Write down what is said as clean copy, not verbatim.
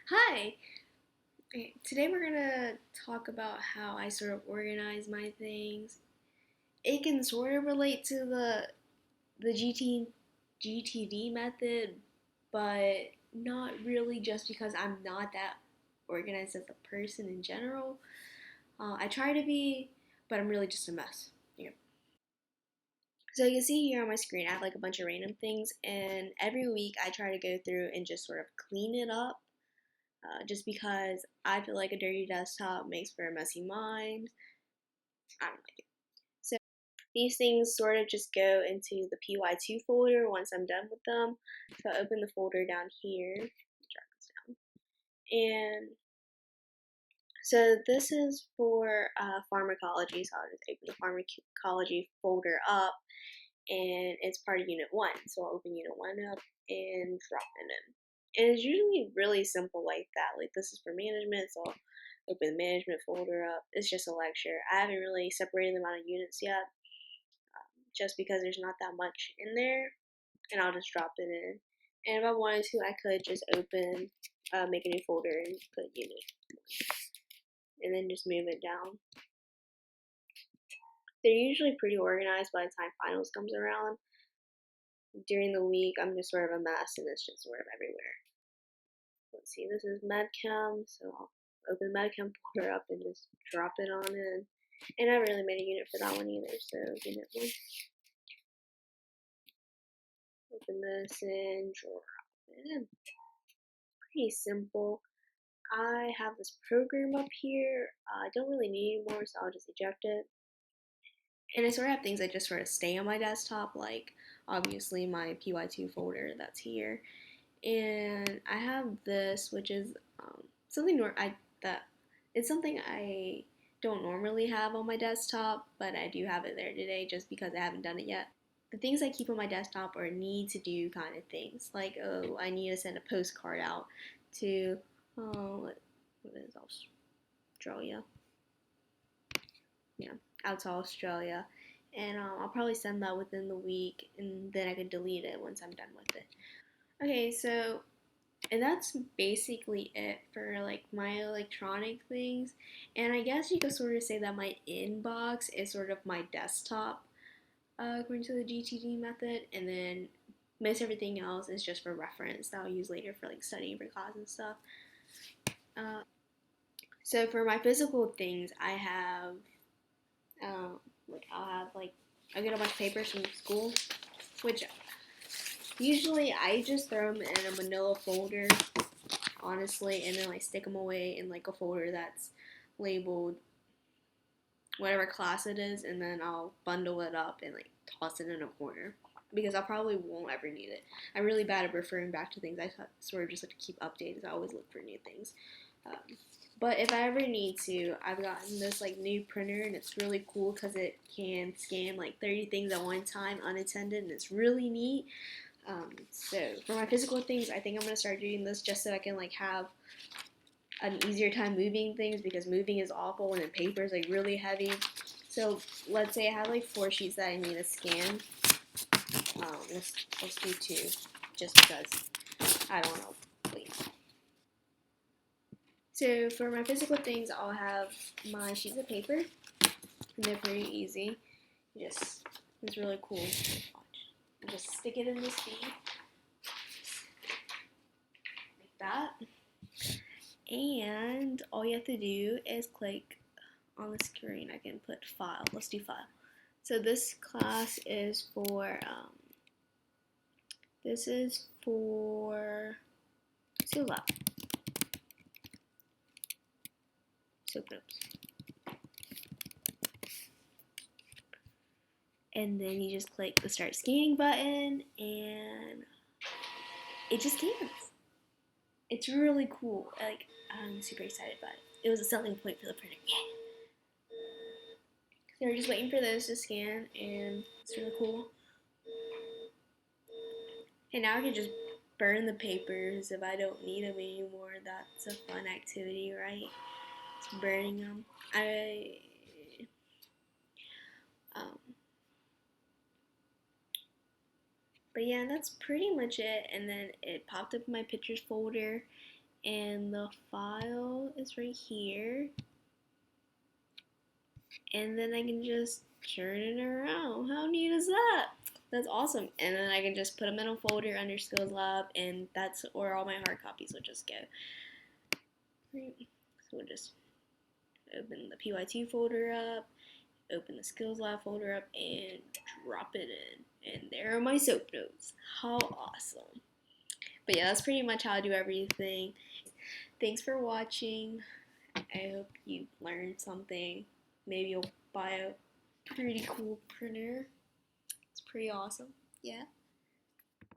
Hi! Okay, today we're gonna talk about how I sort of organize my things. It can sort of relate to the GTD method, but not really just because I'm not that organized as a person in general. I try to be, but I'm really just a mess. Yeah. So you can see here on my screen, I have like a bunch of random things, and every week I try to go through and just sort of clean it up just because I feel like a dirty desktop makes for a messy mind. I don't like it. So these things sort of just go into the PY2 folder once I'm done with them. So I open the folder down here, drag this down, and so this is for pharmacology. So I'll just open the pharmacology folder up, and it's part of Unit 1. So I'll open Unit 1 up and drop it in. And it's usually really simple like that. Like this is for management, so I'll open the management folder up. It's just a lecture. I haven't really separated them out of units yet, just because there's not that much in there, and I'll just drop it in. And if I wanted to, I could just make a new folder and put unit, and then just move it down. They're usually pretty organized by the time finals comes around. During the week, I'm just sort of a mess, and it's just sort of everywhere. Let's see, this is MedChem, so I'll open the MedChem folder up and just drop it on in. And I haven't really made a unit for that one either, so unit 1. Open this and drop it in. Pretty simple. I have this program up here. I don't really need anymore, so I'll just eject it. And I sort of have things that just sort of stay on my desktop, like obviously my PY2 folder that's here. And I have this, which is something that it's something I don't normally have on my desktop, but I do have it there today just because I haven't done it yet. The things I keep on my desktop are need to do kind of things, like oh, I need to send a postcard out to what is Australia? Yeah, out to Australia, and I'll probably send that within the week, and then I can delete it once I'm done with it. Okay, so and that's basically it for like my electronic things. And I guess you could sort of say that my inbox is sort of my desktop, according to the GTD method, and then most everything else is just for reference that I'll use later for like studying for class and stuff. So for my physical things, I have like I'll have like I get a bunch of papers from school, which usually I just throw them in a manila folder, honestly, and then like stick them away in like a folder that's labeled whatever class it is, and then I'll bundle it up and like toss it in a corner because I probably won't ever need it. I'm really bad at referring back to things. I sort of just like to keep updated. I always look for new things. Um, but if I ever need to, I've gotten this like new printer, and it's really cool because it can scan like 30 things at one time unattended, and it's really neat. So for my physical things, I think I'm gonna start doing this just so I can like have an easier time moving things because moving is awful and then paper is like really heavy. So let's say I have like 4 sheets that I need to scan. Let's do 2, just because I don't know, please. So for my physical things, I'll have my sheets of paper, and they're pretty easy. It's really cool. Watch. You just stick it in this feed like that, and all you have to do is click on the screen. I can put file. Let's do file. So this is for Seal Lab. Soap notes. And then you just click the start scanning button, and it just scans. It's really cool. Like, I'm super excited about it. It was a selling point for the printer. Yeah. So we're just waiting for those to scan, and it's really cool. And now I can just burn the papers if I don't need them anymore. That's a fun activity, right? Just burning them. Um, but yeah, that's pretty much it. And then it popped up in my pictures folder, and the file is right here, and then I can just turn it around. How neat is that? That's awesome. And then I can just put them in a folder under Skills Lab, and that's where all my hard copies will just go. So we'll just open the PYT folder up, open the Skills Lab folder up, and drop it in. And there are my soap notes. How awesome. But yeah, that's pretty much how I do everything. Thanks for watching. I hope you learned something. Maybe you'll buy a pretty cool printer. It's pretty awesome. Yeah.